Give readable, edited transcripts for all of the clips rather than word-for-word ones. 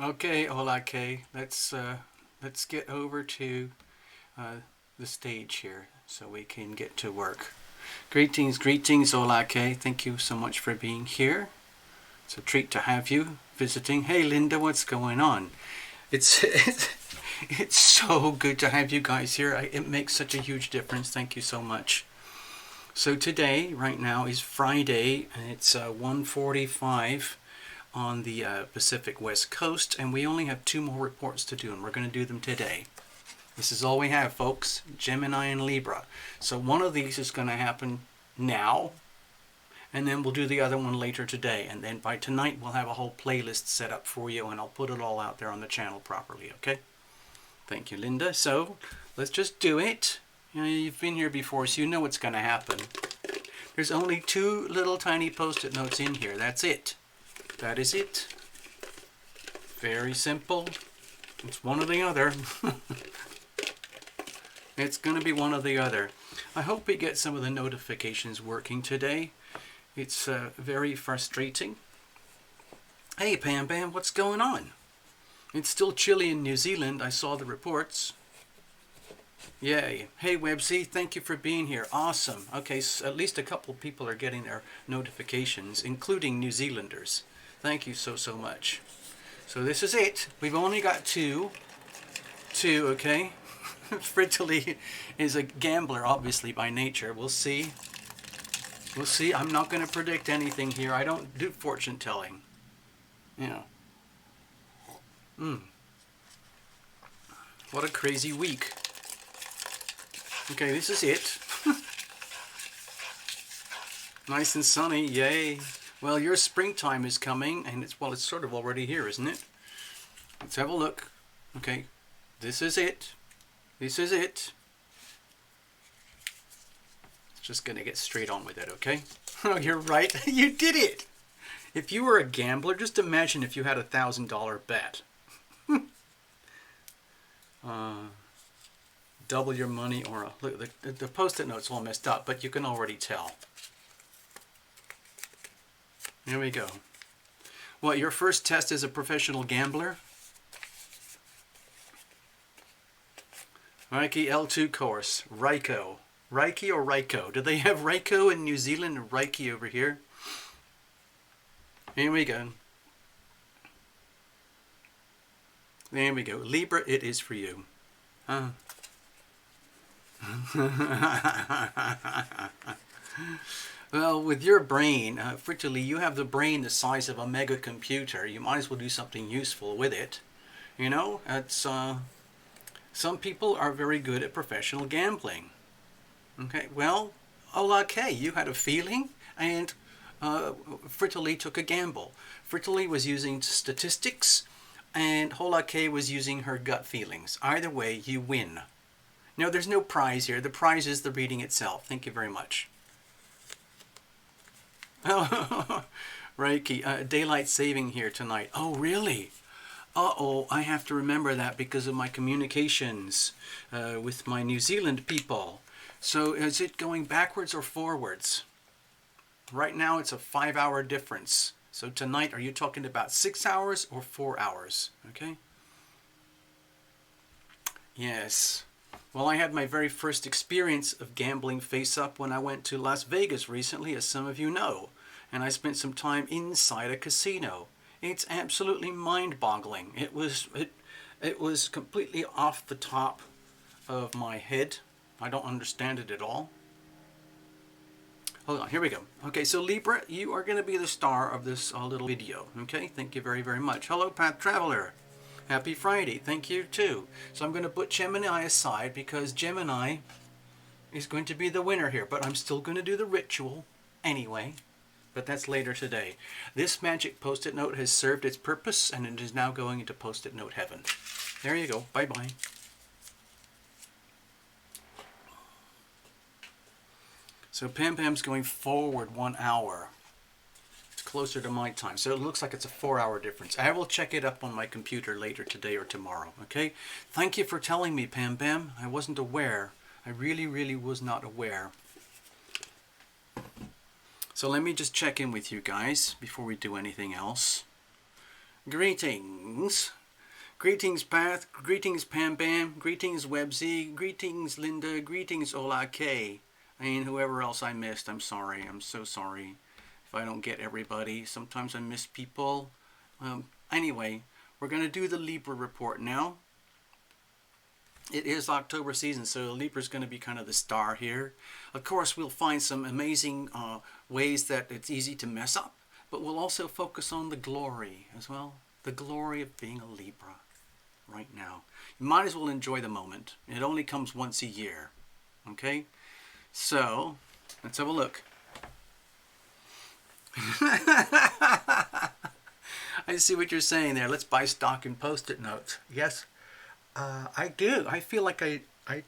Okay, hola Kay. Let's get over to the stage here so we can get to work. Greetings, greetings, hola Kay. Thank you so much for being here. It's a treat to have you visiting. Hey Linda, what's going on? It's it's so good to have you guys here. It makes such a huge difference. Thank you so much. So today, right now, is Friday, and it's 1:45 on the Pacific West Coast, and we only have 2 more reports to do, and we're going to do them today. This is all we have, folks. Gemini and Libra. So one of these is going to happen now, and then we'll do the other one later today, and then by tonight we'll have a whole playlist set up for you, and I'll put it all out there on the channel properly, okay? Thank you, Linda. So let's just do it. You know, you've been here before, so you know what's going to happen. There's only 2 little tiny post-it notes in here. That's it. That is it. Very simple. It's one or the other. It's going to be one or the other. I hope we get some of the notifications working today. It's very frustrating. Hey Pam Bam, what's going on? It's still chilly in New Zealand. I saw the reports. Yay. Hey Websy, thank you for being here. Awesome. Okay, so at least a couple people are getting their notifications, including New Zealanders. Thank you so much. So this is it. We've only got 2. 2, okay? Frittily is a gambler, obviously, by nature. We'll see. We'll see. I'm not going to predict anything here. I don't do fortune telling. You know. What a crazy week. Okay, this is it. Nice and sunny, yay. Well, your springtime is coming, and it's sort of already here, isn't it? Let's have a look. Okay, this is it. This is it. Just gonna get straight on with it, okay? Oh, you're right. You did it! If you were a gambler, just imagine if you had a $1,000 bet. Double your money, or look, the post-it note's all messed up, but you can already tell. Here we go. What, your first test as a professional gambler? Reiki L2 course. Reiko. Reiki or Reiko? Do they have Reiko in New Zealand and Reiki over here? Here we go. There we go. Libra, it is for you. Huh? Well, with your brain, Fritterly, you have the brain the size of a mega computer. You might as well do something useful with it. You know, it's some people are very good at professional gambling. Okay, well, okay, you had a feeling, and Fritterly took a gamble. Fritterly was using statistics, and Holake was using her gut feelings. Either way, you win. No, there's no prize here. The prize is the reading itself. Thank you very much. Reiki, daylight saving here tonight. Oh, really? Uh-oh, I have to remember that because of my communications with my New Zealand people. So is it going backwards or forwards? Right now it's a 5-hour difference. So tonight, are you talking about 6 hours or 4 hours? Okay. Yes. Well, I had my very first experience of gambling face up when I went to Las Vegas recently, as some of you know. And I spent some time inside a casino. It's absolutely mind-boggling. It was completely off the top of my head. I don't understand it at all. Hold on, here we go. Okay, so Libra, you are going to be the star of this little video. Okay, thank you very, very much. Hello, Path Traveler. Happy Friday. Thank you, too. So I'm going to put Gemini aside because Gemini is going to be the winner here. But I'm still going to do the ritual anyway. But that's later today. This magic post-it note has served its purpose, and it is now going into post-it note heaven. There you go. Bye-bye. So Pam Pam's going forward 1 hour. It's closer to my time. So it looks like it's a 4-hour difference. I will check it up on my computer later today or tomorrow. Okay? Thank you for telling me, Pam Pam. I wasn't aware. I really, really was not aware. So let me just check in with you guys before we do anything else. Greetings. Greetings, Path. Greetings, Pam Pam. Greetings, Webzy. Greetings, Linda. Greetings, Ola K. And whoever else I missed, I'm sorry. I'm so sorry if I don't get everybody. Sometimes I miss people. Anyway, we're going to do the Libra report now. It is October season, so Libra's going to be kind of the star here. Of course, we'll find some amazing ways that it's easy to mess up, but we'll also focus on the glory as well. The glory of being a Libra right now. You might as well enjoy the moment. It only comes once a year. Okay? So, let's have a look. I see what you're saying there. Let's buy stock in Post-it notes. Yes. I do. I feel like I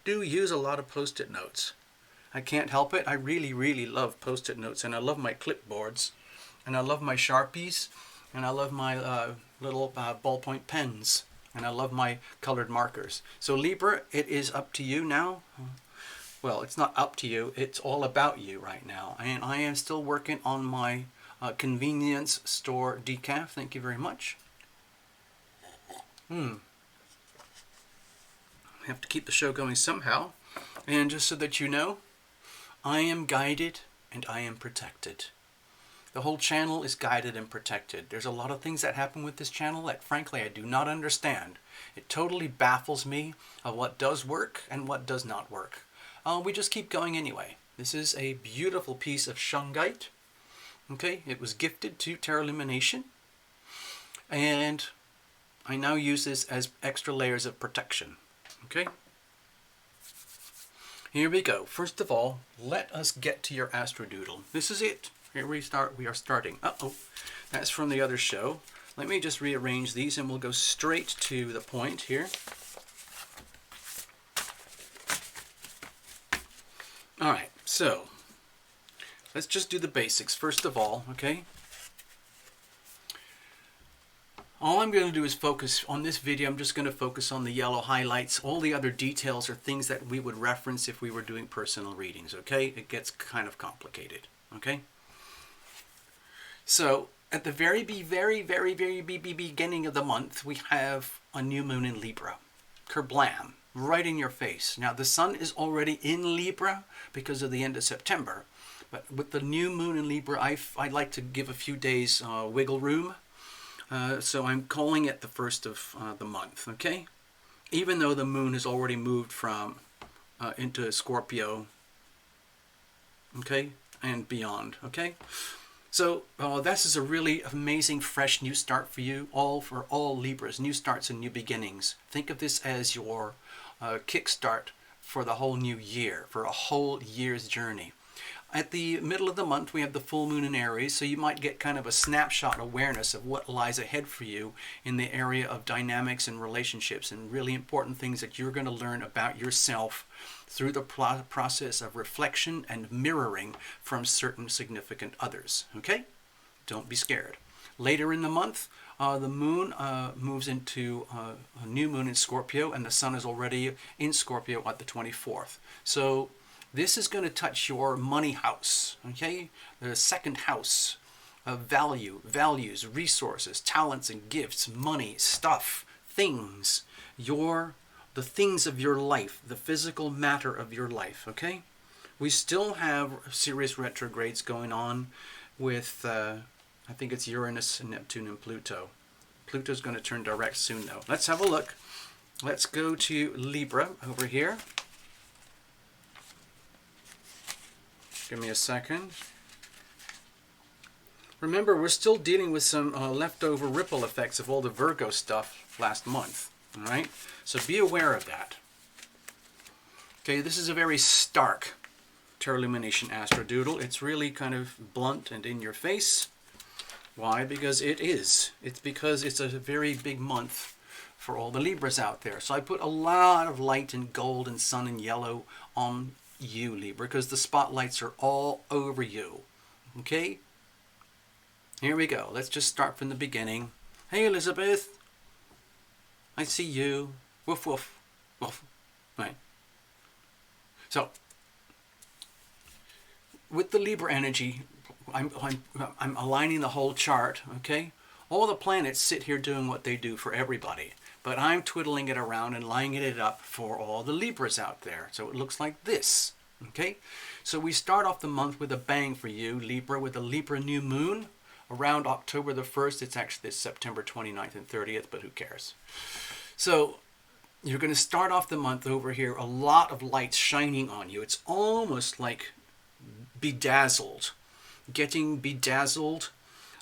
do use a lot of Post-it notes. I can't help it. I really, really love Post-it notes, and I love my clipboards, and I love my Sharpies, and I love my little ballpoint pens, and I love my colored markers. So Libra, it is up to you now. Well, it's not up to you. It's all about you right now. And I am still working on my convenience store decaf. Thank you very much. Have to keep the show going somehow. And just so that you know, I am guided and I am protected. The whole channel is guided and protected. There's a lot of things that happen with this channel that frankly I do not understand. It totally baffles me of what does work and what does not work. We just keep going anyway. This is a beautiful piece of shungite. Okay, it was gifted to Terra Lumination. And I now use this as extra layers of protection. Okay, here we go. First of all, let us get to your astrodoodle. This is it. Here we start. We are starting. Uh-oh, that's from the other show. Let me just rearrange these and we'll go straight to the point here. All right, so let's just do the basics first of all, okay? All I'm going to do is focus on this video. I'm just going to focus on the yellow highlights. All the other details are things that we would reference if we were doing personal readings, okay? It gets kind of complicated, okay? So at the very beginning of the month, we have a new moon in Libra. Kerblam, right in your face. Now the sun is already in Libra because of the end of September. But with the new moon in Libra, I'd like to give a few days wiggle room. So I'm calling it the first of the month, okay? Even though the moon has already moved from into Scorpio, okay, and beyond, okay? So this is a really amazing fresh new start for you, for all Libras, new starts and new beginnings. Think of this as your kickstart for the whole new year, for a whole year's journey. At the middle of the month, we have the full moon in Aries, so you might get kind of a snapshot awareness of what lies ahead for you in the area of dynamics and relationships and really important things that you're going to learn about yourself through the process of reflection and mirroring from certain significant others. Okay? Don't be scared. Later in the month, the moon moves into a new moon in Scorpio, and the sun is already in Scorpio at the 24th. So this is going to touch your money house, okay? The second house of values, resources, talents and gifts, money, stuff, things, the things of your life, the physical matter of your life, okay? We still have serious retrogrades going on with, I think it's Uranus and Neptune and Pluto. Pluto's going to turn direct soon, though. Let's have a look. Let's go to Libra over here. Give me a second. Remember, we're still dealing with some leftover ripple effects of all the Virgo stuff last month. All right? So be aware of that. Okay, this is a very stark Tarot Illumination Astrodoodle. It's really kind of blunt and in your face. Why? Because it is. It's because it's a very big month for all the Libras out there. So I put a lot of light and gold and sun and yellow on you, Libra, because the spotlights are all over you. Okay? Here we go. Let's just start from the beginning. Hey, Elizabeth. I see you. Woof, woof. Woof. Right. So, with the Libra energy, I'm aligning the whole chart, okay? All the planets sit here doing what they do for everybody. But I'm twiddling it around and lining it up for all the Libras out there. So it looks like this, okay? So we start off the month with a bang for you, Libra, with a Libra New Moon. Around October the 1st, it's actually September 29th and 30th, but who cares? So you're going to start off the month over here, a lot of lights shining on you. It's almost like bedazzled, getting bedazzled.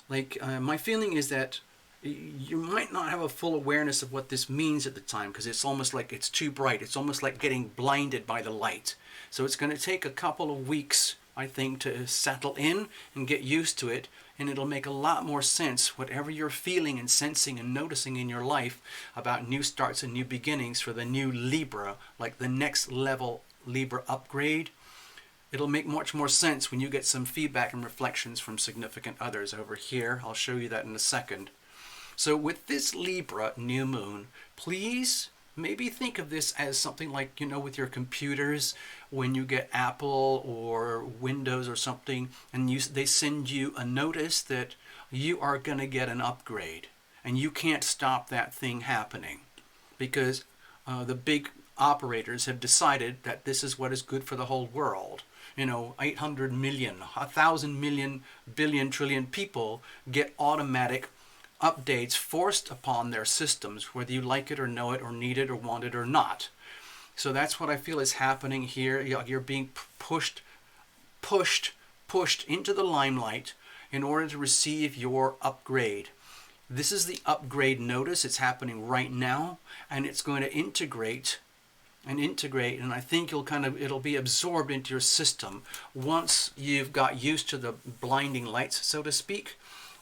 Like my feeling is that you might not have a full awareness of what this means at the time because it's almost like it's too bright. It's almost like getting blinded by the light. So it's going to take a couple of weeks, I think, to settle in and get used to it. And it'll make a lot more sense, whatever you're feeling and sensing and noticing in your life about new starts and new beginnings for the new Libra, like the next level Libra upgrade. It'll make much more sense when you get some feedback and reflections from significant others over here. I'll show you that in a second. So with this Libra new moon, please maybe think of this as something like, you know, with your computers, when you get Apple or Windows or something, and they send you a notice that you are going to get an upgrade, and you can't stop that thing happening because the big operators have decided that this is what is good for the whole world. You know, 800 million, 1,000 million, billion, trillion people get automatic updates forced upon their systems, whether you like it or know it or need it or want it or not. So that's what I feel is happening here. You're being pushed into the limelight in order to receive your upgrade. This is the upgrade notice. It's happening right now, and it's going to integrate, and I think it'll be absorbed into your system once you've got used to the blinding lights, so to speak.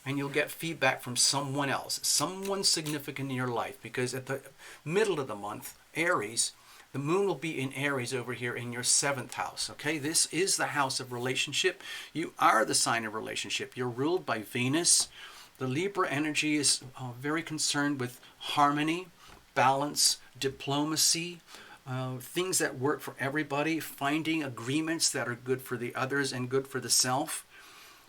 And you'll get feedback from someone else, someone significant in your life, because at the middle of the month, Aries, the moon will be in Aries over here in your 7th house, okay? This is the house of relationship. You are the sign of relationship. You're ruled by Venus. The Libra energy is very concerned with harmony, balance, diplomacy, things that work for everybody, finding agreements that are good for the others and good for the self.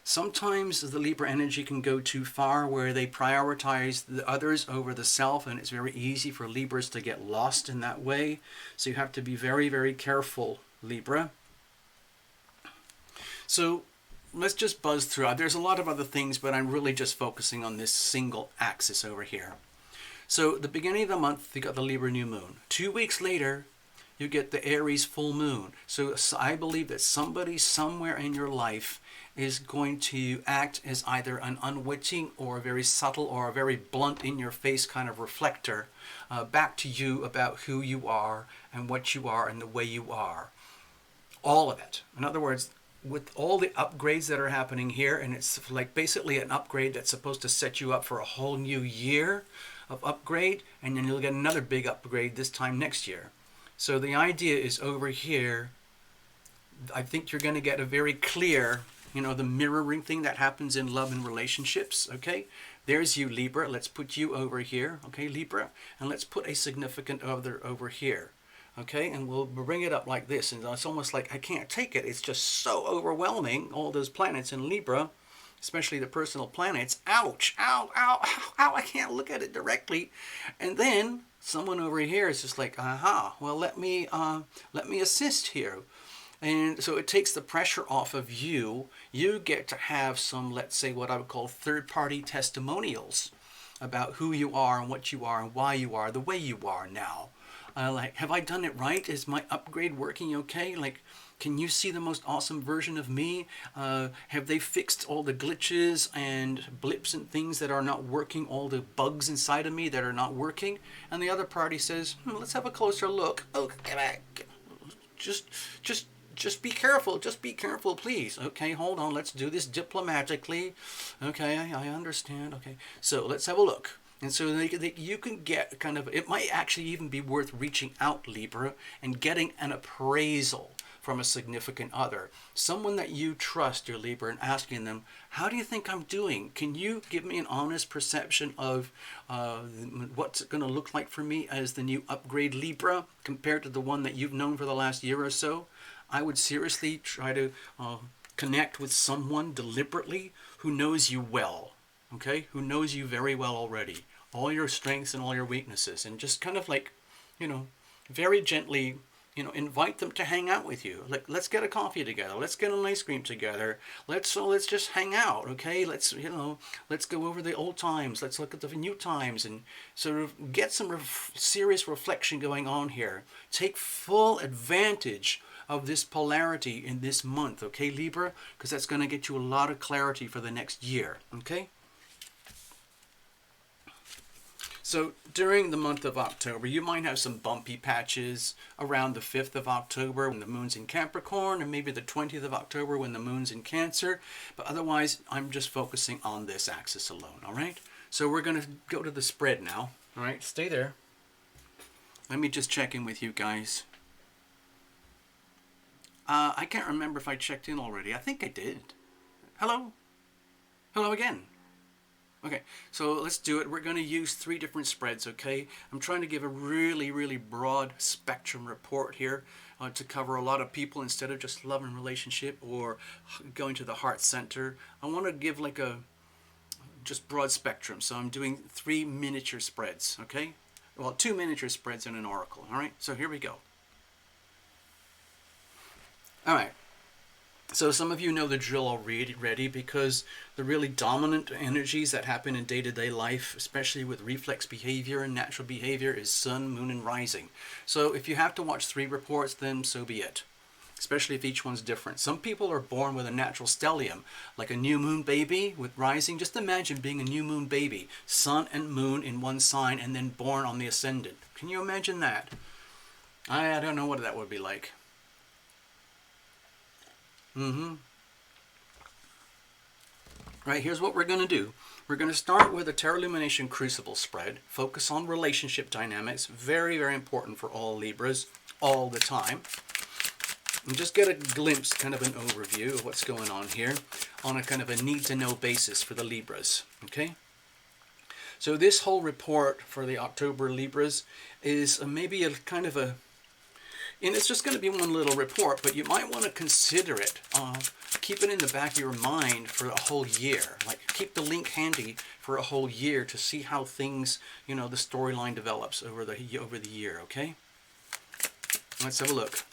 Sometimes the Libra energy can go too far where they prioritize the others over the self, and it's very easy for Libras to get lost in that way. So you have to be very, very careful, Libra. So let's just buzz through. There's a lot of other things, but I'm really just focusing on this single axis over here. So the beginning of the month, you got the Libra New Moon. 2 weeks later, you get the Aries full moon. So I believe that somebody somewhere in your life is going to act as either an unwitting or a very subtle or a very blunt in your face kind of reflector back to you about who you are and what you are and the way you are. All of it. In other words, with all the upgrades that are happening here, and it's like basically an upgrade that's supposed to set you up for a whole new year of upgrade, and then you'll get another big upgrade this time next year. So the idea is over here, I think you're going to get a very clear, the mirroring thing that happens in love and relationships, okay? There's you, Libra. Let's put you over here, okay, Libra? And let's put a significant other over here, okay? And we'll bring it up like this. And it's almost like I can't take it. It's just so overwhelming, all those planets in Libra, especially the personal planets. Ouch, ow, ow, ow, ow, I can't look at it directly. And then someone over here is just like, aha, well, let me assist here. And so it takes the pressure off of you. You get to have some, let's say, what I would call third-party testimonials about who you are and what you are and why you are the way you are now. Like, have I done it right? Is my upgrade working okay? Like, can you see the most awesome version of me? Have they fixed all the glitches and blips and things that are not working, all the bugs inside of me that are not working? And the other party says, let's have a closer look. Oh, just be careful. Just be careful, please. Okay, hold on. Let's do this diplomatically. Okay, I understand. Okay, so let's have a look. And so you can get kind of, it might actually even be worth reaching out, Libra, and getting an appraisal from a significant other. Someone that you trust, your Libra, and asking them, how do you think I'm doing? Can you give me an honest perception of what's it going to look like for me as the new upgrade Libra compared to the one that you've known for the last year or so? I would seriously try to connect with someone deliberately who knows you well, okay? Who knows you very well already, all your strengths and all your weaknesses, and just kind of like, very gently, invite them to hang out with you. Like, let's get a coffee together. Let's get an ice cream together. Let's just hang out, okay? Let's go over the old times. Let's look at the new times and sort of get some serious reflection going on here. Take full advantage of this polarity in this month, okay, Libra? Because that's going to get you a lot of clarity for the next year, okay? So during the month of October, you might have some bumpy patches around the 5th of October when the moon's in Capricorn, and maybe the 20th of October when the moon's in Cancer. But otherwise, I'm just focusing on this axis alone, all right? So we're going to go to the spread now, all right? Stay there. Let me just check in with you guys. I can't remember if I checked in already. I think I did. Hello? Hello again. Okay, so let's do it. We're going to use 3 different spreads, okay? I'm trying to give a really, really broad spectrum report here to cover a lot of people instead of just love and relationship or going to the heart center. I want to give like a just broad spectrum. So I'm doing 3 miniature spreads, okay? Well, 2 miniature spreads and an oracle, all right? So here we go. All right. So some of you know the drill already because the really dominant energies that happen in day-to-day life, especially with reflex behavior and natural behavior, is sun, moon, and rising. So if you have to watch 3 reports, then so be it, especially if each one's different. Some people are born with a natural stellium, like a new moon baby with rising. Just imagine being a new moon baby, sun and moon in one sign, and then born on the ascendant. Can you imagine that? I don't know what that would be like. Right, here's what we're going to do. We're going to start with a Tarot Lumination Crucible spread. Focus on relationship dynamics. Very, very important for all Libras, all the time. And just get a glimpse, kind of an overview of what's going on here on a kind of a need-to-know basis for the Libras, okay? So this whole report for the October Libras is maybe a kind of a, and it's just going to be one little report, but you might want to consider it keep it in the back of your mind for a whole year. Like, keep the link handy for a whole year to see how things, the storyline develops over the year, okay? Let's have a look.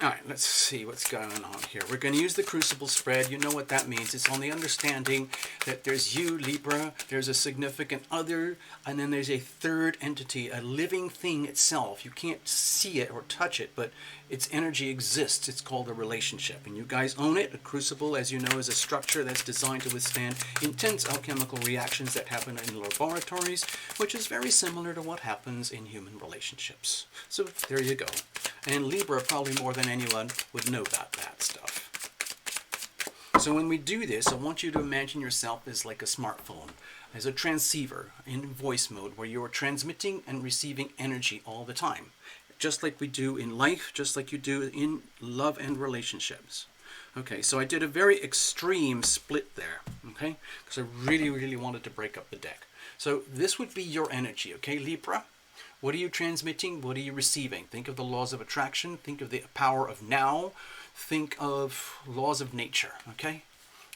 All right, let's see what's going on here. We're going to use the crucible spread. You know what that means. It's on the understanding that there's you, Libra, there's a significant other, and then there's a third entity, a living thing itself. You can't see it or touch it, but its energy exists. It's called a relationship, and you guys own it. A crucible, as you know, is a structure that's designed to withstand intense alchemical reactions that happen in laboratories, which is very similar to what happens in human relationships. So there you go. And Libra, probably more than anyone, would know about that stuff. So when we do this, I want you to imagine yourself as like a smartphone, as a transceiver in voice mode, where you're transmitting and receiving energy all the time. Just like we do in life, just like you do in love and relationships. Okay, so I did a very extreme split there, okay? Because I really, really wanted to break up the deck. So this would be your energy, okay, Libra? What are you transmitting? What are you receiving? Think of the laws of attraction. Think of the power of now. Think of laws of nature, okay?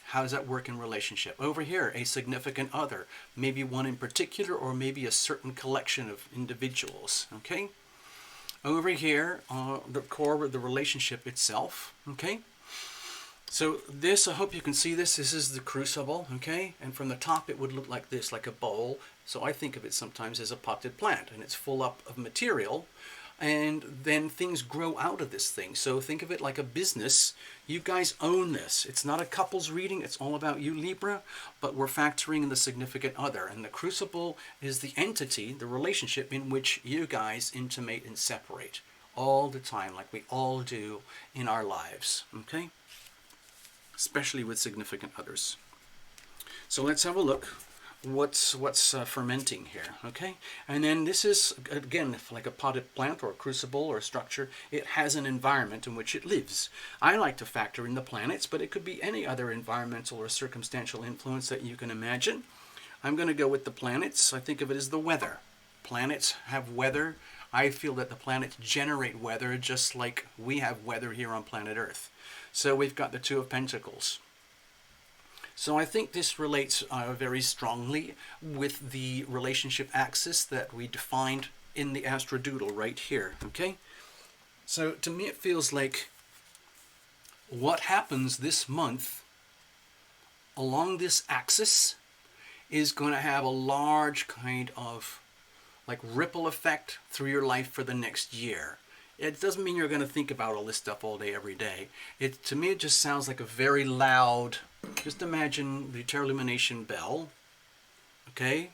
How does that work in relationship? Over here, a significant other. Maybe one in particular, or maybe a certain collection of individuals, okay? Over here, the core of the relationship itself, okay? So this, I hope you can see this. This is the crucible, okay? And from the top, it would look like this, like a bowl. So I think of it sometimes as a potted plant, and it's full up of material, and then things grow out of this thing. So think of it like a business. You guys own this. It's not a couple's reading. It's all about you, Libra, but we're factoring in the significant other. And the crucible is the entity, the relationship in which you guys intimate and separate all the time, like we all do in our lives, okay? Especially with significant others. So let's have a look what's fermenting here, okay? And then this is, again, like a potted plant or a crucible or a structure. It has an environment in which it lives. I like to factor in the planets, but it could be any other environmental or circumstantial influence that you can imagine. I'm going to go with the planets. I think of it as the weather. Planets have weather. I feel that the planets generate weather just like we have weather here on planet Earth. So we've got the Two of Pentacles. So I think this relates very strongly with the relationship axis that we defined in the astrodoodle right here, okay? So to me it feels like what happens this month along this axis is going to have a large kind of like ripple effect through your life for the next year. It doesn't mean you're going to think about all this stuff all day, every day. To me, it just sounds like a very loud, just imagine the Lumination bell, okay?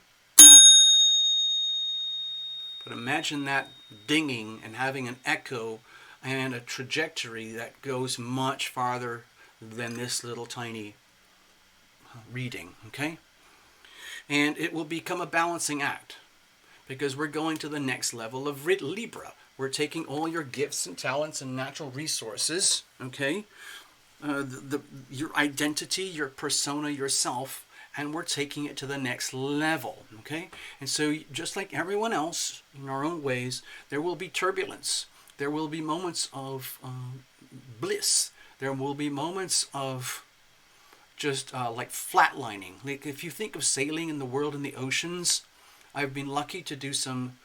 But imagine that dinging and having an echo and a trajectory that goes much farther than this little tiny reading, okay? And it will become a balancing act because we're going to the next level of Libra. We're taking all your gifts and talents and natural resources, okay? Your identity, your persona, yourself, and we're taking it to the next level, okay? And so just like everyone else, in our own ways, there will be turbulence. There will be moments of bliss. There will be moments of just like flatlining. Like if you think of sailing in the world in the oceans, I've been lucky to do some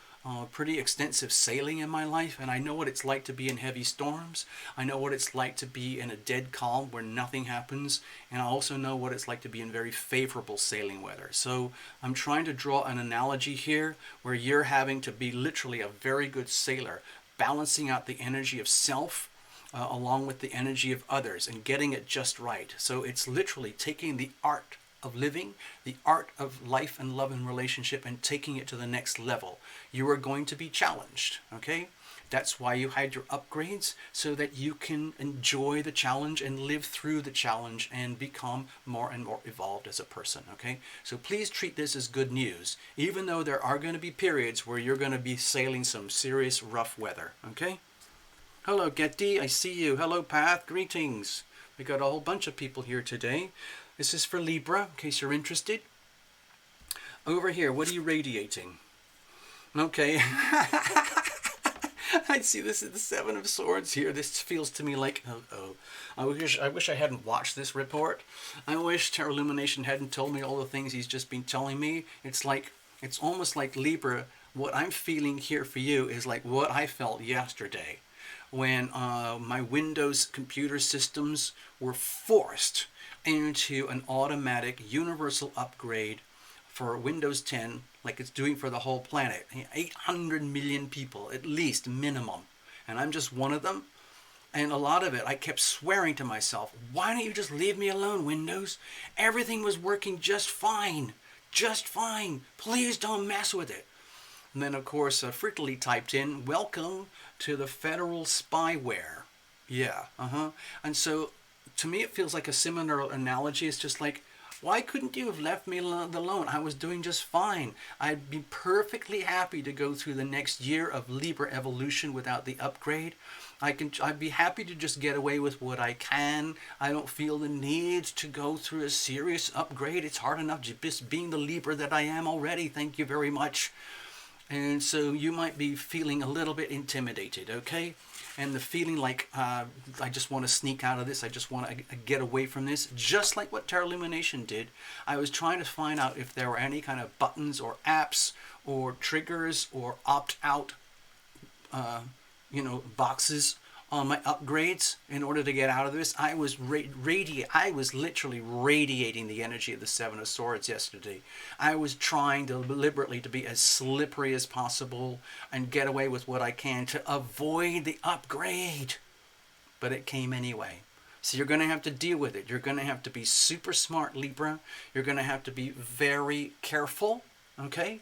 pretty extensive sailing in my life, and I know what it's like to be in heavy storms. I know what it's like to be in a dead calm where nothing happens, and I also know what it's like to be in very favorable sailing weather. So I'm trying to draw an analogy here where you're having to be literally a very good sailor, balancing out the energy of self along with the energy of others and getting it just right. So it's literally taking the art of living, the art of life and love and relationship, and taking it to the next level. You are going to be challenged, okay? That's why you had your upgrades, so that you can enjoy the challenge and live through the challenge and become more and more evolved as a person, okay? So please treat this as good news, even though there are going to be periods where you're going to be sailing some serious rough weather, okay? Hello, Getty, I see you. Hello, Path, greetings. We got a whole bunch of people here today. This is for Libra, in case you're interested. Over here, what are you radiating? Okay. I see this is the Seven of Swords here. This feels to me like, oh. I wish I hadn't watched this report. I wish Tarot Illumination hadn't told me all the things he's just been telling me. It's almost like Libra. What I'm feeling here for you is like what I felt yesterday when my Windows computer systems were forced into an automatic universal upgrade for Windows 10, like it's doing for the whole planet. 800 million people, at least, minimum. And I'm just one of them. And a lot of it, I kept swearing to myself, why don't you just leave me alone, Windows? Everything was working just fine. Just fine. Please don't mess with it. And then, of course, Frittily typed in, welcome to the federal spyware. Yeah, And so, to me, it feels like a similar analogy. It's just like, why couldn't you have left me alone? I was doing just fine. I'd be perfectly happy to go through the next year of Libra evolution without the upgrade. I'd be happy to just get away with what I can. I don't feel the need to go through a serious upgrade. It's hard enough just being the Libra that I am already. Thank you very much. And so you might be feeling a little bit intimidated, okay? And the feeling like I just want to sneak out of this. I just want to get away from this. Just like what Tarot Illumination did. I was trying to find out if there were any kind of buttons or apps or triggers or opt-out boxes on my upgrades in order to get out of this. I was literally radiating the energy of the Seven of Swords yesterday. I was trying deliberately to be as slippery as possible and get away with what I can to avoid the upgrade. But it came anyway. So you're going to have to deal with it. You're going to have to be super smart, Libra. You're going to have to be very careful, okay?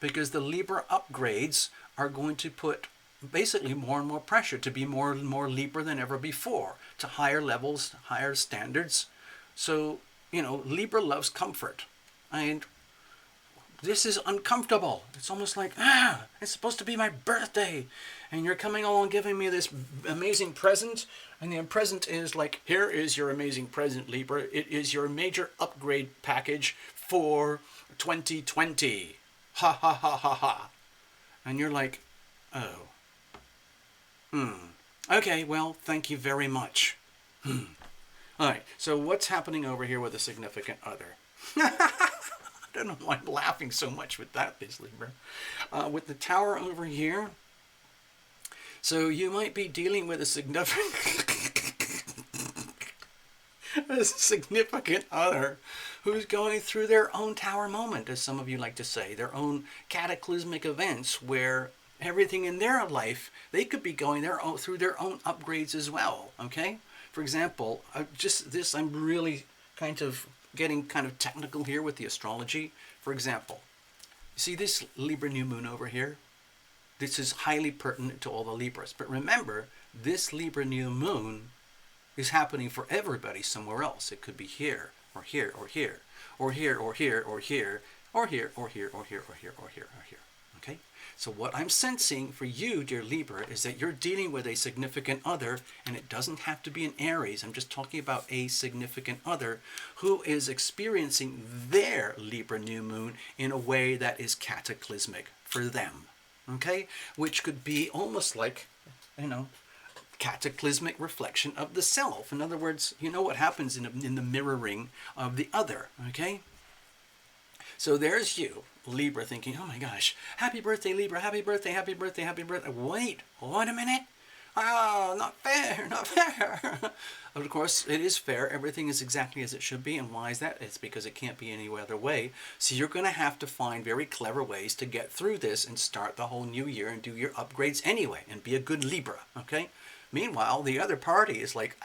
Because the Libra upgrades are going to put basically more and more pressure to be more and more Libra than ever before, to higher levels, higher standards. So, Libra loves comfort. And this is uncomfortable. It's almost like, it's supposed to be my birthday. And you're coming along giving me this amazing present. And the present is like, here is your amazing present, Libra. It is your major upgrade package for 2020. Ha ha ha ha ha. And you're like, oh. Okay, well, thank you very much. Alright, so what's happening over here with a significant other? I don't know why I'm laughing so much with this, Libra. With the Tower over here, so you might be dealing with a significant other who's going through their own Tower moment, as some of you like to say, their own cataclysmic events where everything in their life, they could be going through their own upgrades as well, okay? For example, I'm really getting kind of technical here with the astrology. For example, you see this Libra New Moon over here? This is highly pertinent to all the Libras. But remember, this Libra New Moon is happening for everybody somewhere else. It could be here, or here, or here, or here, or here, or here, or here, or here, or here, or here, or here, or here, okay? So what I'm sensing for you, dear Libra, is that you're dealing with a significant other, and it doesn't have to be an Aries. I'm just talking about a significant other who is experiencing their Libra New Moon in a way that is cataclysmic for them, okay? Which could be almost like, cataclysmic reflection of the self. In other words, you know what happens in the mirroring of the other, okay? So there's you, Libra, thinking, oh my gosh, happy birthday, Libra, happy birthday, happy birthday, happy birthday. Wait a minute. Oh, not fair, not fair. Of course, it is fair. Everything is exactly as it should be. And why is that? It's because it can't be any other way. So you're going to have to find very clever ways to get through this and start the whole new year and do your upgrades anyway and be a good Libra, okay? Meanwhile, the other party is like,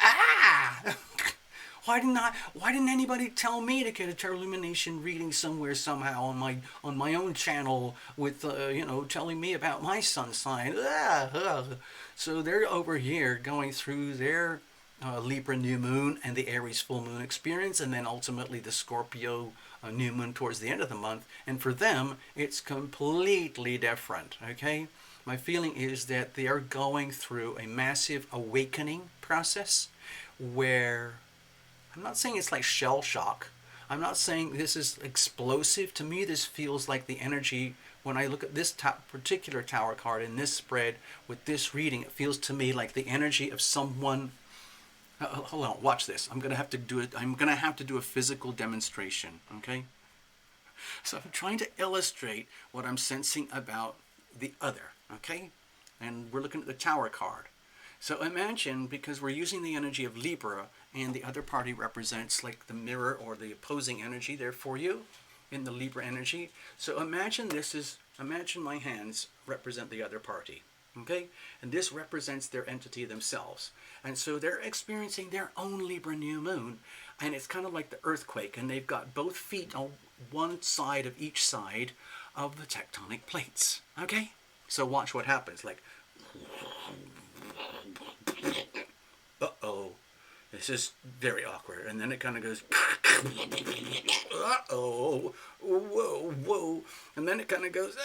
Why didn't anybody tell me to get a Tarot Illumination reading somewhere somehow on my own channel with telling me about my sun sign? So they're over here going through their Libra New Moon and the Aries Full Moon experience, and then ultimately the Scorpio New Moon towards the end of the month. And for them, it's completely different. Okay, my feeling is that they are going through a massive awakening process where, I'm not saying it's like shell shock. I'm not saying this is explosive. To me, this feels like the energy when I look at this particular tower card in this spread with this reading, it feels to me like the energy of someone. Hold on, watch this. I'm gonna have to do it. I'm gonna have to do a physical demonstration. Okay. So I'm trying to illustrate what I'm sensing about the other. Okay, and we're looking at the tower card. So imagine, because we're using the energy of Libra, and the other party represents like the mirror or the opposing energy there for you in the Libra energy. So imagine imagine my hands represent the other party, okay? And this represents their entity themselves. And so they're experiencing their own Libra New Moon, and it's kind of like the earthquake, and they've got both feet on one side of each side of the tectonic plates, okay? So watch what happens, like, uh-oh. This is very awkward. And then it kind of goes, uh-oh, whoa, whoa. And then it kind of goes,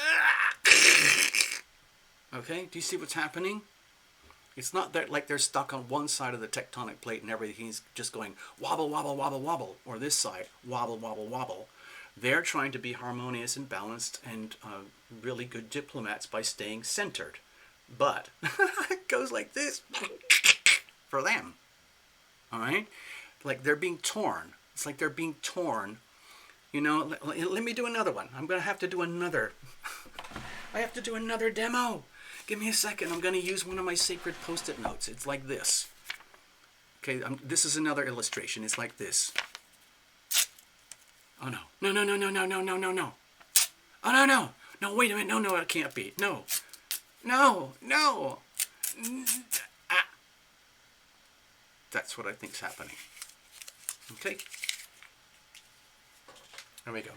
okay, do you see what's happening? It's not that like they're stuck on one side of the tectonic plate and everything's just going wobble, wobble, wobble, wobble, or this side, wobble, wobble, wobble. They're trying to be harmonious and balanced and really good diplomats by staying centered. But it goes like this for them. All right? Like they're being torn. It's like they're being torn. You know, let me do another one. I'm going to have to do another. I have to do another demo. Give me a second. I'm going to use one of my sacred post-it notes. It's like this. Okay, this is another illustration. It's like this. Oh, no. No, no, no, no, no, no, no, no, no. Oh, no, no. No, wait a minute. No, no, it can't be. No. No, no. That's what I think's happening. Okay? There we go.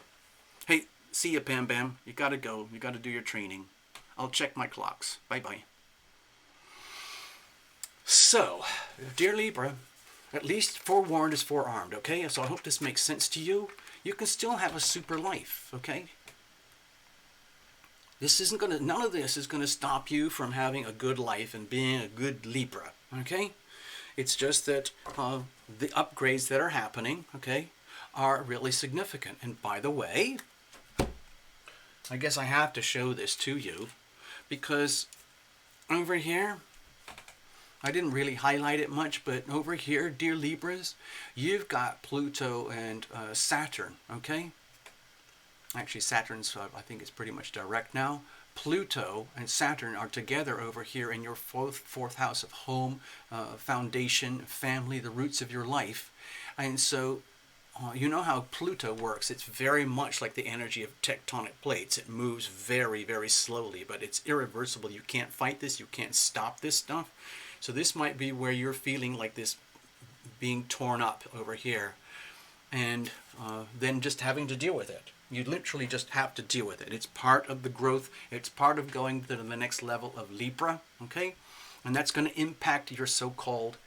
Hey, see ya, Bam Bam. You gotta go. You gotta do your training. I'll check my clocks. Bye-bye. So, dear Libra, at least forewarned is forearmed, okay? So I hope this makes sense to you. You can still have a super life, okay? None of this is gonna stop you from having a good life and being a good Libra, okay? It's just that the upgrades that are happening, okay, are really significant. And by the way, I guess I have to show this to you because over here, I didn't really highlight it much, but over here, dear Libras, you've got Pluto and Saturn, okay? Actually, Saturn's, I think it's pretty much direct now. Pluto and Saturn are together over here in your fourth house of home, foundation, family, the roots of your life. And so you know how Pluto works. It's very much like the energy of tectonic plates. It moves very, very slowly, but it's irreversible. You can't fight this. You can't stop this stuff. So this might be where you're feeling like this being torn up over here, and then just having to deal with it. You literally just have to deal with it. It's part of the growth. It's part of going to the next level of Libra, okay? And that's going to impact your so-called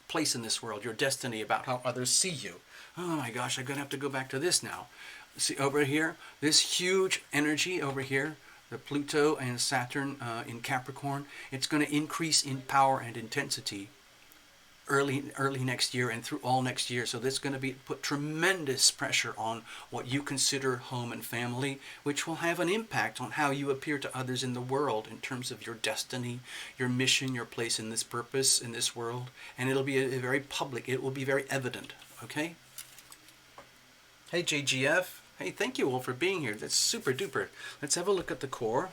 place in this world, your destiny, about how others see you. Oh my gosh, I'm going to have to go back to this now. See over here, this huge energy over here, the Pluto and Saturn in Capricorn, it's going to increase in power and intensity early next year and through all next year. So this is going to put tremendous pressure on what you consider home and family, which will have an impact on how you appear to others in the world in terms of your destiny, your mission, your place in this purpose, in this world. And it'll be a very public, it will be very evident, okay? Hey JGF, hey, thank you all for being here. That's super duper. Let's have a look at the core.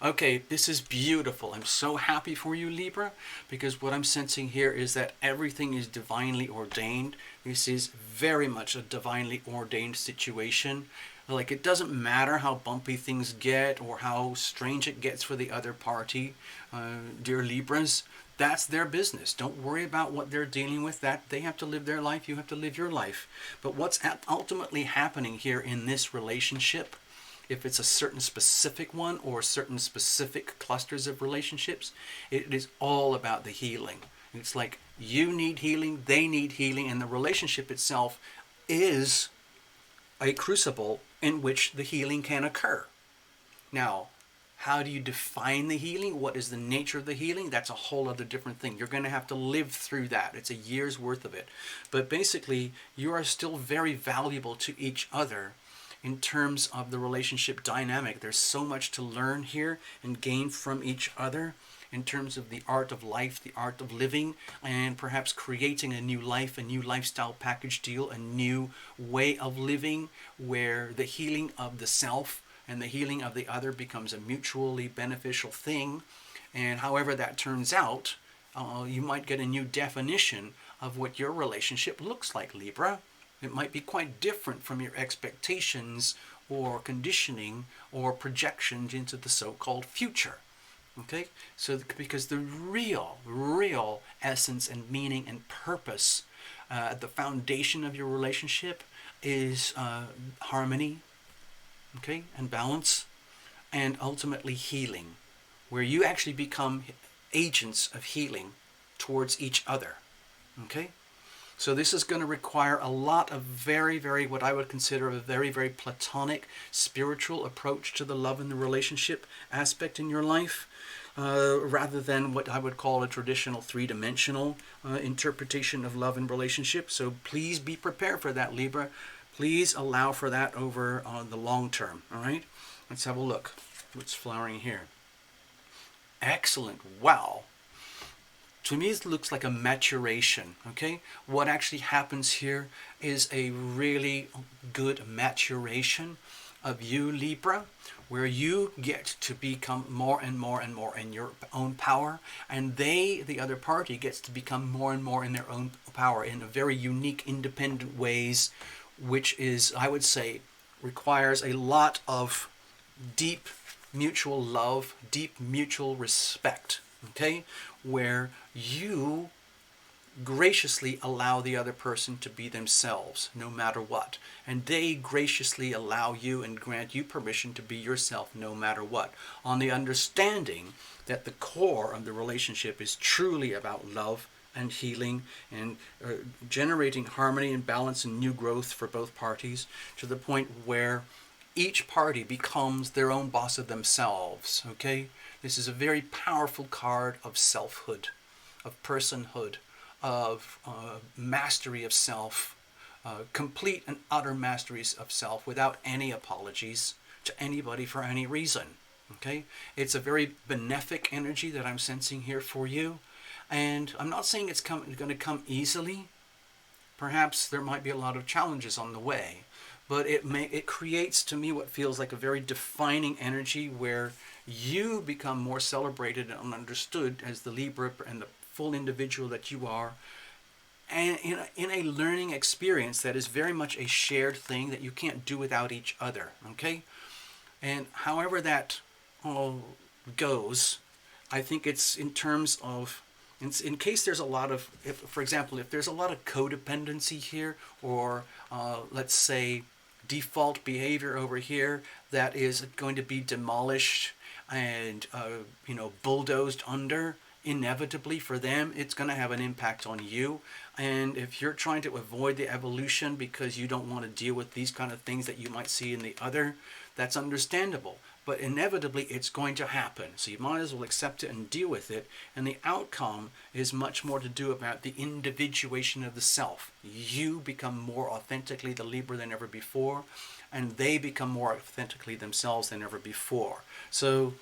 Okay, this is beautiful. I'm so happy for you, Libra, because what I'm sensing here is that everything is divinely ordained. This is very much a divinely ordained situation. Like, it doesn't matter how bumpy things get or how strange it gets for the other party, dear Libras. That's their business. Don't worry about what they're dealing with. That they have to live their life. You have to live your life. But what's ultimately happening here in this relationship, if it's a certain specific one or certain specific clusters of relationships, it is all about the healing. It's like you need healing, they need healing, and the relationship itself is a crucible in which the healing can occur. Now, How do you define the healing? What is the nature of the healing? That's a whole other different thing. You're going to have to live through that. It's a year's worth of it. But basically, you are still very valuable to each other in terms of the relationship dynamic. There's so much to learn here and gain from each other in terms of the art of life, the art of living, and perhaps creating a new life, a new lifestyle package deal, a new way of living where the healing of the self and the healing of the other becomes a mutually beneficial thing. And however that turns out, you might get a new definition of what your relationship looks like, Libra. It might be quite different from your expectations or conditioning or projections into the so-called future. Okay? So because the real essence and meaning and purpose at the foundation of your relationship is harmony, okay, and balance, and ultimately healing, where you actually become agents of healing towards each other. Okay? So this is going to require a lot of very, what I would consider a very, platonic, spiritual approach to the love and the relationship aspect in your life, rather than what I would call a traditional three-dimensional interpretation of love and relationship. So please be prepared for that, Libra. Please allow for that over the long term. All right? Let's have a look. What's flowering here? Excellent. Wow. To me, it looks like a maturation, okay? What actually happens here is a really good maturation of you, Libra, where you get to become more and more in your own power, and they, the other party, gets to become more and more in their own power in a very unique, independent ways, which is, I would say, requires a lot of deep mutual love, deep mutual respect, okay? Where you graciously allow the other person to be themselves no matter what, and they graciously allow you and grant you permission to be yourself no matter what, on the understanding that the core of the relationship is truly about love and healing and generating harmony and balance and new growth for both parties, to the point where each party becomes their own boss of themselves, okay? This is a very powerful card of selfhood, of personhood, of mastery of self, complete and utter mastery of self without any apologies to anybody for any reason, okay? It's a very benefic energy that I'm sensing here for you. And I'm not saying it's going to come easily. Perhaps there might be a lot of challenges on the way. But it creates to me what feels like a very defining energy where you become more celebrated and understood as the Libra and the full individual that you are, and in a learning experience that is very much a shared thing that you can't do without each other, okay? And however that all goes, I think it's in terms of, in case there's a lot of, for example, if there's a lot of codependency here, or let's say default behavior over here that is going to be demolished and bulldozed under, inevitably for them, it's going to have an impact on you. And if you're trying to avoid the evolution because you don't want to deal with these kind of things that you might see in the other, that's understandable. But inevitably, it's going to happen. So you might as well accept it and deal with it. And the outcome is much more to do about the individuation of the self. You become more authentically the Libra than ever before, and they become more authentically themselves than ever before. So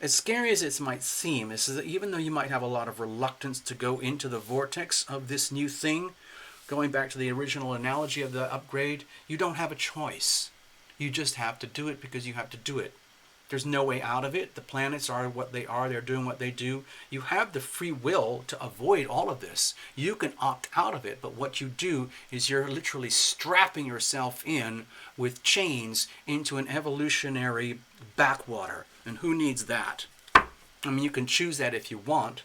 as scary as it might seem, is that even though you might have a lot of reluctance to go into the vortex of this new thing, going back to the original analogy of the upgrade, you don't have a choice. You just have to do it because you have to do it. There's no way out of it. The planets are what they are. They're doing what they do. You have the free will to avoid all of this. You can opt out of it, but what you do is you're literally strapping yourself in with chains into an evolutionary backwater. And who needs that? I mean, you can choose that if you want,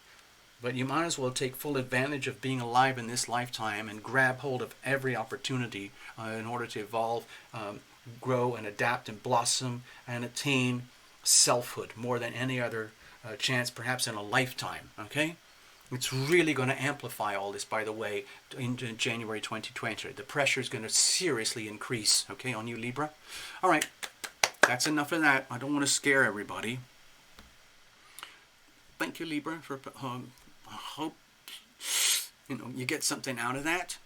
but you might as well take full advantage of being alive in this lifetime and grab hold of every opportunity in order to evolve, grow and adapt and blossom and attain selfhood more than any other chance perhaps in a lifetime, okay? It's really going to amplify all this, by the way, into January 2020. The pressure is going to seriously increase, okay, on you, Libra. All right, that's enough of that. I don't want to scare everybody. Thank you, Libra, for I hope you get something out of that.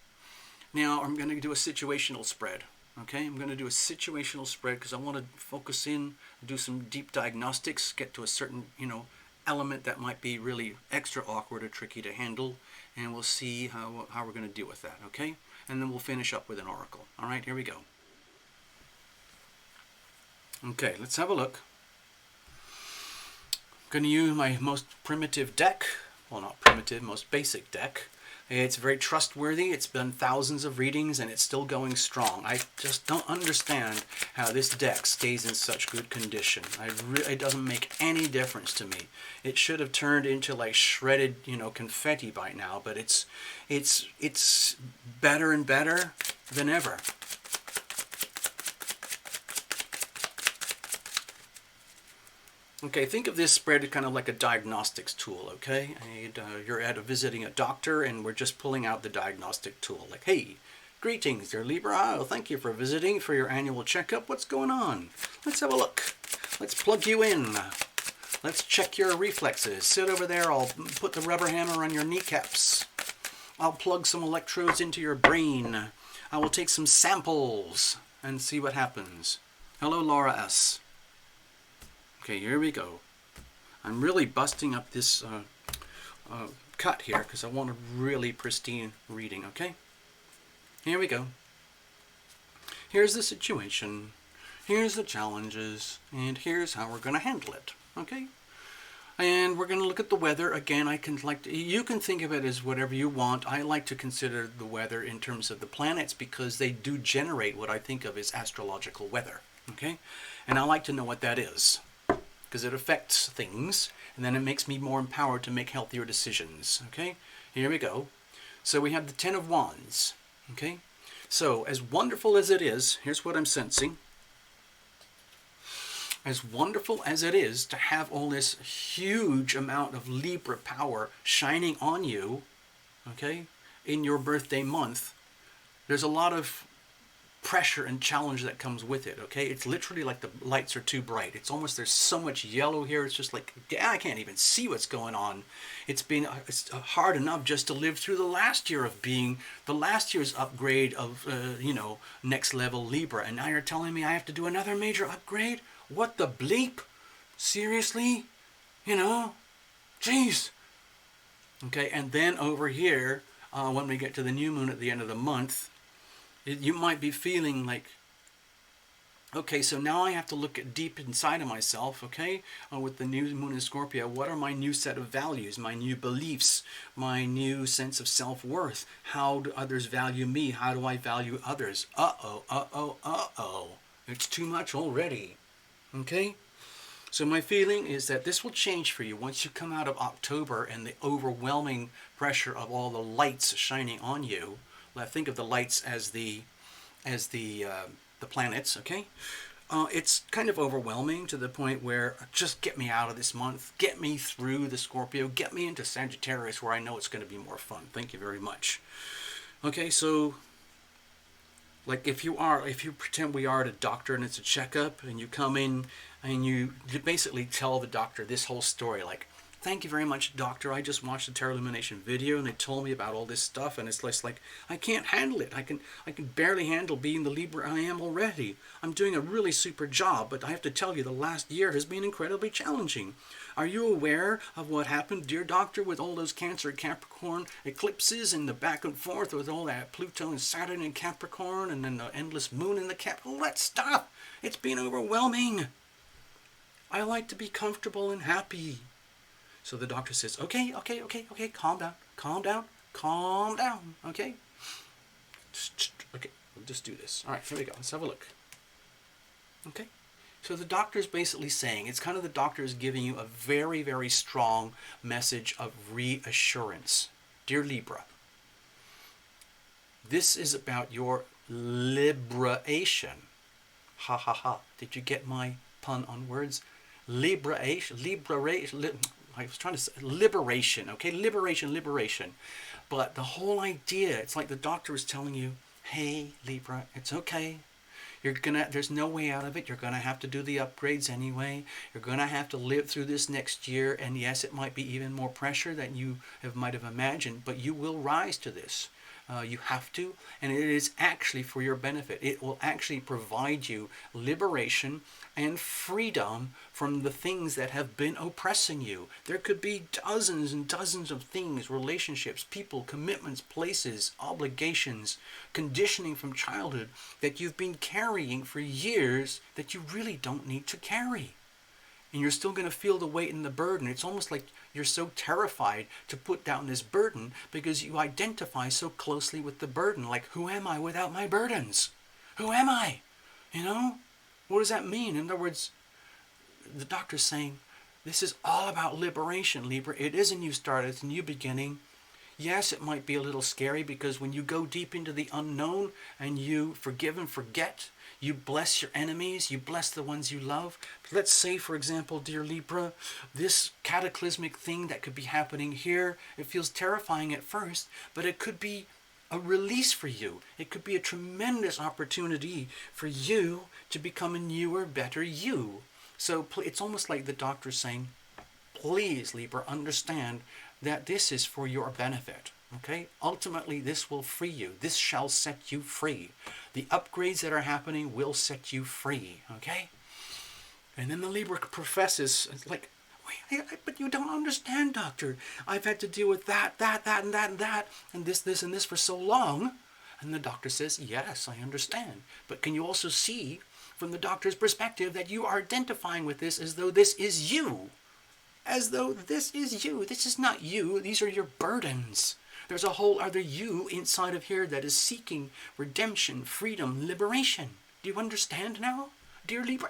Now I'm going to do a situational spread. Okay, I'm going to do a situational spread because I want to focus in, do some deep diagnostics, get to a certain element that might be really extra awkward or tricky to handle, and we'll see how we're going to deal with that. Okay, and then we'll finish up with an oracle. All right, here we go. Okay, let's have a look. I'm going to use my most primitive deck. Well, not primitive, most basic deck. It's very trustworthy. It's done thousands of readings and it's still going strong. I just don't understand how this deck stays in such good condition. It doesn't make any difference to me. It should have turned into like shredded, confetti by now, but it's better and better than ever. Okay, think of this spread kind of like a diagnostics tool, okay? And, you're visiting a doctor and we're just pulling out the diagnostic tool. Like, hey, greetings, dear Libra. Oh, thank you for visiting for your annual checkup. What's going on? Let's have a look. Let's plug you in. Let's check your reflexes. Sit over there. I'll put the rubber hammer on your kneecaps. I'll plug some electrodes into your brain. I will take some samples and see what happens. Hello, Laura S. Okay, here we go. I'm really busting up this cut here because I want a really pristine reading, okay? Here we go. Here's the situation. Here's the challenges. And here's how we're going to handle it, okay? And we're going to look at the weather. Again, you can think of it as whatever you want. I like to consider the weather in terms of the planets because they do generate what I think of as astrological weather, okay? And I like to know what that is, because it affects things, and then it makes me more empowered to make healthier decisions, okay? Here we go. So we have the Ten of Wands, okay? So as wonderful as it is, here's what I'm sensing. As wonderful as it is to have all this huge amount of Libra power shining on you, okay, in your birthday month, there's a lot of pressure and challenge that comes with it, okay? It's literally like the lights are too bright. It's almost, there's so much yellow here, it's just like, I can't even see what's going on. It's hard enough just to live through the last year's upgrade of, next level Libra, and now you're telling me I have to do another major upgrade? What the bleep? Seriously? Jeez. Okay, and then over here, when we get to the new moon at the end of the month, you might be feeling like, okay, so now I have to look at deep inside of myself, okay, with the new moon in Scorpio. What are my new set of values, my new beliefs, my new sense of self-worth? How do others value me? How do I value others? It's too much already, okay? So my feeling is that this will change for you once you come out of October and the overwhelming pressure of all the lights shining on you. Think of the lights as the planets, okay? It's kind of overwhelming to the point where just get me out of this month, get me through the Scorpio, get me into Sagittarius where I know it's going to be more fun. Thank you very much. Okay, so like if you pretend we are at a doctor and it's a checkup and you come in and you basically tell the doctor this whole story, like, thank you very much, doctor. I just watched the Tarot Illumination video and they told me about all this stuff, and it's like I can't handle it. I can barely handle being the Libra I am already. I'm doing a really super job, but I have to tell you the last year has been incredibly challenging. Are you aware of what happened, dear doctor, with all those Cancer and Capricorn eclipses and the back and forth with all that Pluto and Saturn and Capricorn and then the endless moon in the Cap? All that stuff. It's been overwhelming. I like to be comfortable and happy. So the doctor says, okay, calm down, okay? Okay, we'll just do this. All right, here we go. Let's have a look. Okay, so the doctor's basically saying, it's kind of the doctor is giving you a very, very strong message of reassurance. Dear Libra, this is about your liberation. Ha ha ha. Did you get my pun on words? Liberation. I was trying to say liberation, okay? Liberation. But the whole idea, it's like the doctor is telling you, hey, Libra, it's okay. There's no way out of it. You're gonna have to do the upgrades anyway. You're gonna have to live through this next year, and yes, it might be even more pressure than you might have imagined, but you will rise to this. You have to, and it is actually for your benefit. It will actually provide you liberation and freedom from the things that have been oppressing you. There could be dozens and dozens of things, relationships, people, commitments, places, obligations, conditioning from childhood that you've been carrying for years that you really don't need to carry. And you're still going to feel the weight and the burden. It's almost like you're so terrified to put down this burden because you identify so closely with the burden. Like, who am I without my burdens? Who am I? You know? What does that mean? In other words, the doctor's saying, this is all about liberation, Libra. It is a new start. It's a new beginning. Yes, it might be a little scary because when you go deep into the unknown and you forgive and forget, you bless your enemies, you bless the ones you love. Let's say, for example, dear Libra, this cataclysmic thing that could be happening here, it feels terrifying at first, but it could be a release for you. It could be a tremendous opportunity for you to become a newer, better you. So it's almost like the doctor's saying, please, Libra, understand that this is for your benefit. Okay? Ultimately, this will free you. This shall set you free. The upgrades that are happening will set you free. Okay? And then the Libra professes, like, wait, but you don't understand, doctor. I've had to deal with that, and this, and this for so long. And the doctor says, yes, I understand. But can you also see, from the doctor's perspective, that you are identifying with this as though this is you? As though this is you. This is not you. These are your burdens. There's a whole other you inside of here that is seeking redemption, freedom, liberation. Do you understand now, dear Libra?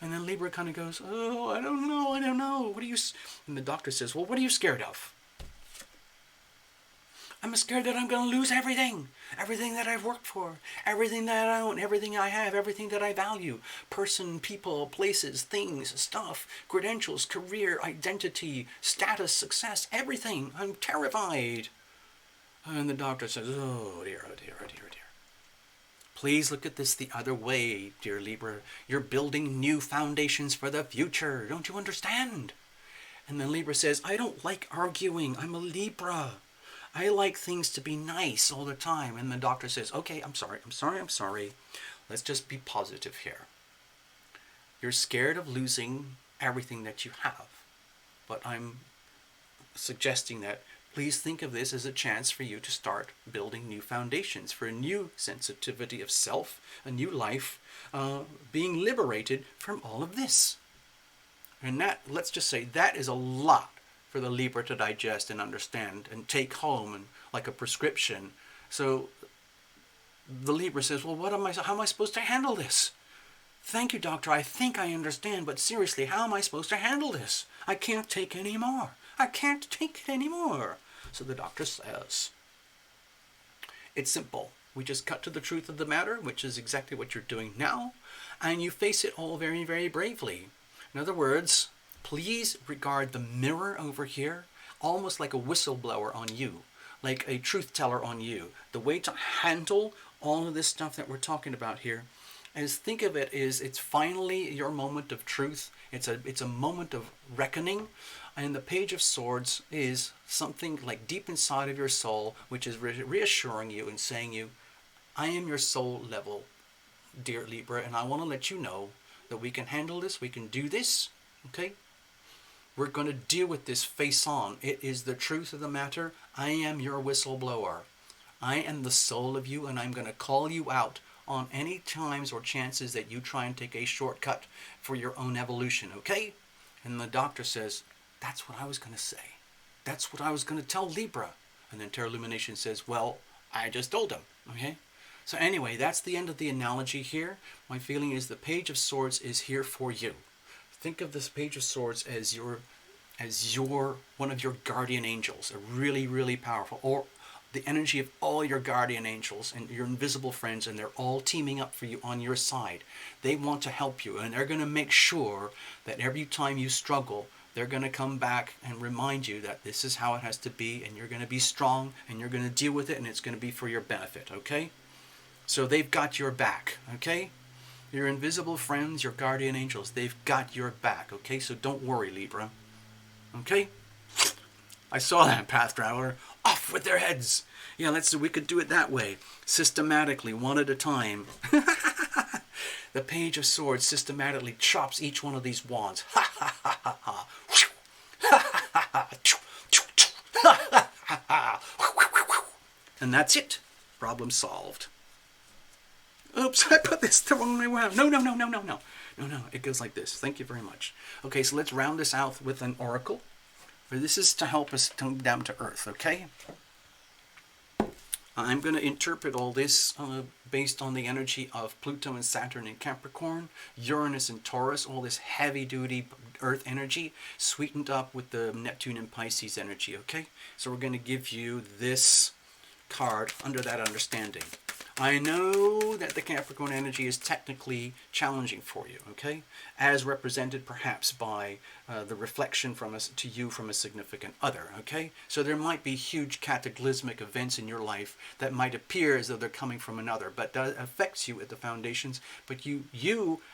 And then Libra kind of goes, oh, I don't know. What are you... And the doctor says, well, what are you scared of? I'm scared that I'm going to lose everything. Everything that I've worked for. Everything that I own. Everything I have. Everything that I value. Person, people, places, things, stuff, credentials, career, identity, status, success, everything. I'm terrified. And the doctor says, oh dear. Please look at this the other way, dear Libra. You're building new foundations for the future. Don't you understand? And then Libra says, I don't like arguing. I'm a Libra. I like things to be nice all the time. And the doctor says, okay, I'm sorry. Let's just be positive here. You're scared of losing everything that you have. But I'm suggesting that please think of this as a chance for you to start building new foundations for a new sensitivity of self, a new life, being liberated from all of this. And that, let's just say, that is a lot for the Libra to digest and understand and take home and like a prescription. So the Libra says, well, how am I supposed to handle this? Thank you, doctor. I think I understand, but seriously, how am I supposed to handle this? I can't take any more. I can't take it anymore. So the doctor says, it's simple. We just cut to the truth of the matter, which is exactly what you're doing now, and you face it all very, very bravely. In other words, please regard the mirror over here almost like a whistleblower on you, like a truth teller on you. The way to handle all of this stuff that we're talking about here is, think of it as it's finally your moment of truth. It's a moment of reckoning. And the Page of Swords is something like deep inside of your soul, which is reassuring you and saying you, I am your soul level, dear Libra, and I want to let you know that we can handle this, we can do this, okay? We're going to deal with this face on. It is the truth of the matter. I am your whistleblower. I am the soul of you, and I'm going to call you out on any times or chances that you try and take a shortcut for your own evolution, okay? And the doctor says, that's what I was going to say. That's what I was going to tell Libra. And then Terra Lumination says, well, I just told him, okay? So anyway, that's the end of the analogy here. My feeling is the Page of Swords is here for you. Think of this Page of Swords as your one of your guardian angels, a really, really powerful, or the energy of all your guardian angels and your invisible friends, and they're all teaming up for you on your side. They want to help you, and they're going to make sure that every time you struggle, they're going to come back and remind you that this is how it has to be, and you're going to be strong, and you're going to deal with it, and it's going to be for your benefit, okay? So they've got your back, okay? Your invisible friends, your guardian angels, they've got your back, okay? So don't worry, Libra. Okay? I saw that, Path Traveler. Off with their heads! Yeah, we could do it that way. Systematically, one at a time. The Page of Swords systematically chops each one of these wands. Ha ha ha ha ha. And that's it. Problem solved. Oops, I put this the wrong way around. No. No, it goes like this. Thank you very much. Okay, so let's round this out with an oracle. This is to help us come down to earth, okay? I'm going to interpret all this based on the energy of Pluto and Saturn in Capricorn, Uranus and Taurus, all this heavy-duty earth energy, sweetened up with the Neptune and Pisces energy, okay? So we're going to give you this card under that understanding. I know that the Capricorn energy is technically challenging for you, okay? As represented perhaps by the reflection to you from a significant other, okay? So there might be huge cataclysmic events in your life that might appear as though they're coming from another, but that affects you at the foundations. But you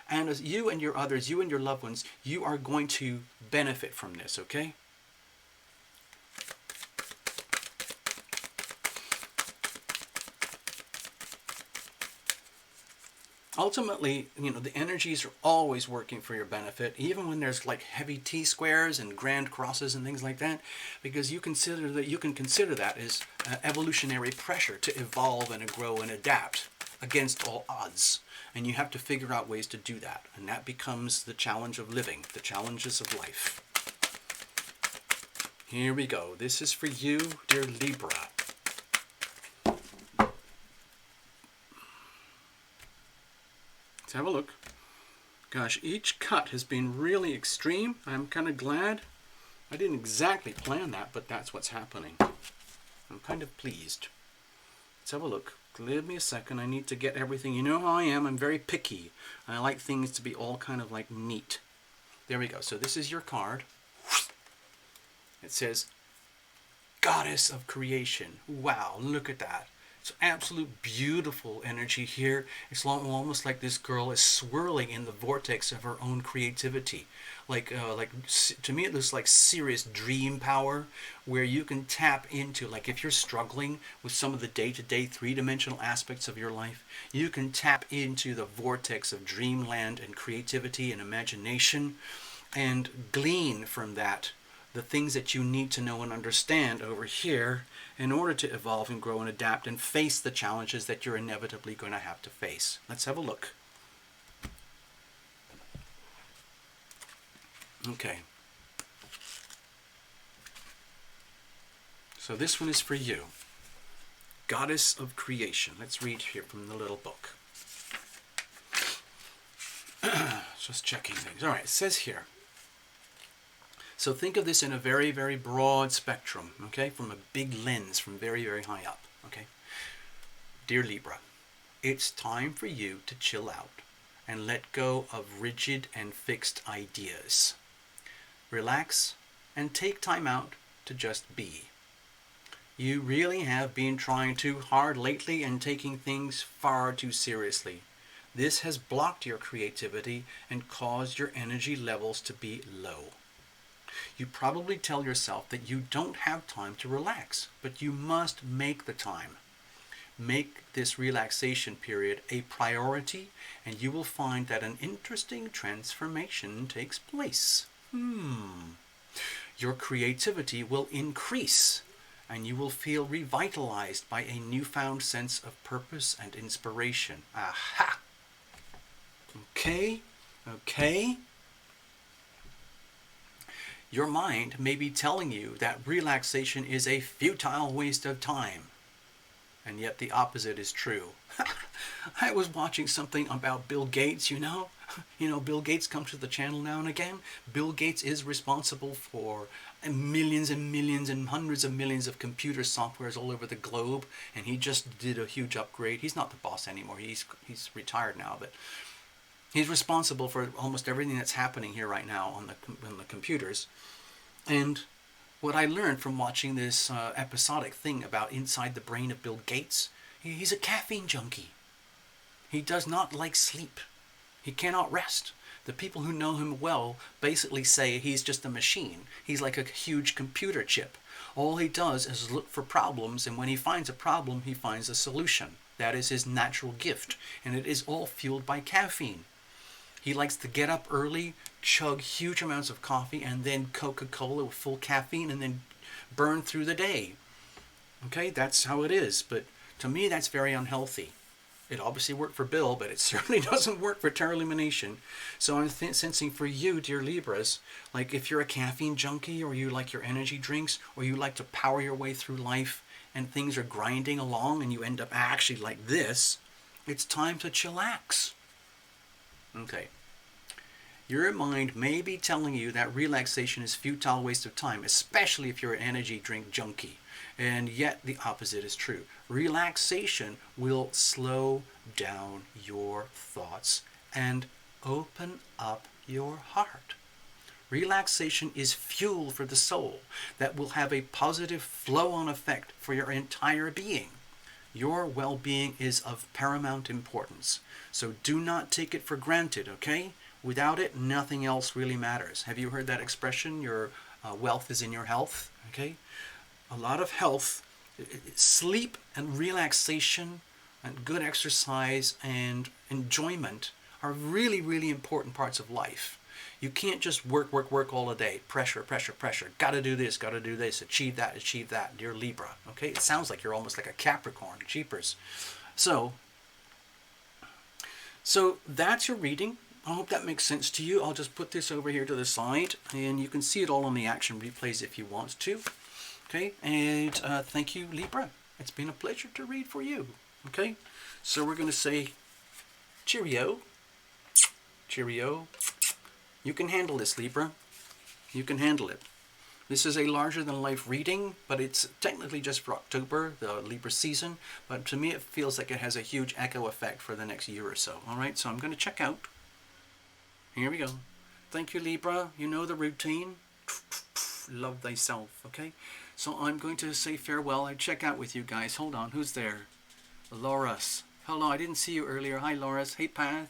and your others, you and your loved ones, you are going to benefit from this, okay? Ultimately, the energies are always working for your benefit, even when there's like heavy T-squares and grand crosses and things like that, because you can consider that as evolutionary pressure to evolve and to grow and adapt against all odds. And you have to figure out ways to do that. And that becomes the challenge of living, the challenges of life. Here we go. This is for you, dear Libra. Let's have a look. Gosh, each cut has been really extreme. I'm kind of glad. I didn't exactly plan that, but that's what's happening. I'm kind of pleased. Let's have a look. Give me a second. I need to get everything. You know how I am. I'm very picky. I like things to be all kind of like neat. There we go. So this is your card. It says, Goddess of Creation. Wow, look at that. It's absolute beautiful energy here. It's almost like this girl is swirling in the vortex of her own creativity. Like to me it looks like serious dream power, where you can tap into, like if you're struggling with some of the day-to-day three-dimensional aspects of your life, you can tap into the vortex of dreamland and creativity and imagination and glean from that the things that you need to know and understand over here in order to evolve and grow and adapt and face the challenges that you're inevitably going to have to face. Let's have a look. Okay. So this one is for you. Goddess of Creation. Let's read here from the little book. Just checking things. All right, it says here. So think of this in a very, very broad spectrum, okay? From a big lens, from very, very high up, okay? Dear Libra, it's time for you to chill out and let go of rigid and fixed ideas. Relax and take time out to just be. You really have been trying too hard lately and taking things far too seriously. This has blocked your creativity and caused your energy levels to be low. You probably tell yourself that you don't have time to relax, but you must make the time. Make this relaxation period a priority, and you will find that an interesting transformation takes place. Your creativity will increase, and you will feel revitalized by a newfound sense of purpose and inspiration. Aha! Okay. Your mind may be telling you that relaxation is a futile waste of time. And yet the opposite is true. I was watching something about Bill Gates, you know. Bill Gates comes to the channel now and again. Bill Gates is responsible for millions and millions and hundreds of millions of computer softwares all over the globe. And he just did a huge upgrade. He's not the boss anymore. He's retired now, but he's responsible for almost everything that's happening here right now on the computers. And what I learned from watching this episodic thing about inside the brain of Bill Gates, he's a caffeine junkie. He does not like sleep. He cannot rest. The people who know him well basically say he's just a machine. He's like a huge computer chip. All he does is look for problems, and when he finds a problem, he finds a solution. That is his natural gift, and it is all fueled by caffeine. He likes to get up early, chug huge amounts of coffee, and then Coca-Cola with full caffeine, and then burn through the day. Okay, that's how it is, but to me that's very unhealthy. It obviously worked for Bill, but it certainly doesn't work for Terra Illumination. So I'm sensing for you, dear Libras, like if you're a caffeine junkie, or you like your energy drinks, or you like to power your way through life, and things are grinding along, and you end up actually like this, it's time to chillax. Okay. Your mind may be telling you that relaxation is a futile waste of time, especially if you're an energy drink junkie. And yet the opposite is true. Relaxation will slow down your thoughts and open up your heart. Relaxation is fuel for the soul that will have a positive flow-on effect for your entire being. Your well-being is of paramount importance. So do not take it for granted, okay? Without it, nothing else really matters. Have you heard that expression, your wealth is in your health? Okay? A lot of health, sleep and relaxation and good exercise and enjoyment are really, really important parts of life. You can't just work all the day. Pressure. Gotta do this, achieve that, dear Libra. Okay? It sounds like you're almost like a Capricorn. Jeepers. So that's your reading. I hope that makes sense to you. I'll just put this over here to the side, and you can see it all on the action replays if you want to. Okay, and thank you, Libra. It's been a pleasure to read for you. Okay, so we're going to say cheerio. Cheerio. You can handle this, Libra. You can handle it. This is a larger-than-life reading, but it's technically just for October, the Libra season. But to me, it feels like it has a huge echo effect for the next year or so. All right, so I'm going to check out. Here we go. Thank you, Libra. You know the routine. Love thyself, okay? So I'm going to say farewell. I check out with you guys. Hold on. Who's there? Loris. Hello, I didn't see you earlier. Hi, Loris. Hey, Pat.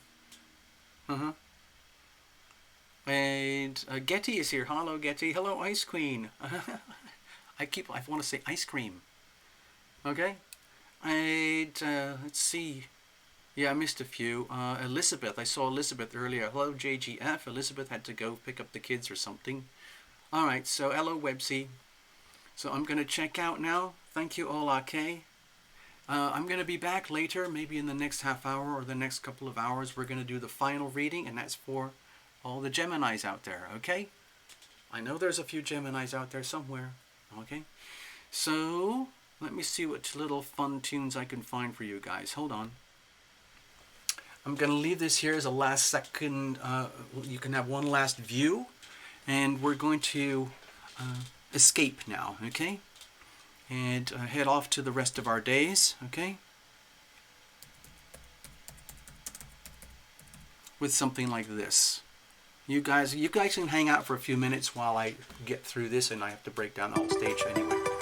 And Getty is here. Hello, Getty. Hello, Ice Queen. I want to say ice cream. Okay? And let's see. Yeah, I missed a few. Elizabeth, I saw Elizabeth earlier. Hello, JGF. Elizabeth had to go pick up the kids or something. All right, so hello, Websy. So I'm going to check out now. Thank you, Ola K. I'm going to be back later, maybe in the next half hour or the next couple of hours. We're going to do the final reading, and that's for all the Geminis out there, okay? I know there's a few Geminis out there somewhere, okay? So let me see what little fun tunes I can find for you guys. Hold on. I'm going to leave this here as a last second. You can have one last view. And we're going to escape now, okay? And head off to the rest of our days, okay? With something like this. You guys can hang out for a few minutes while I get through this, and I have to break down the whole stage anyway.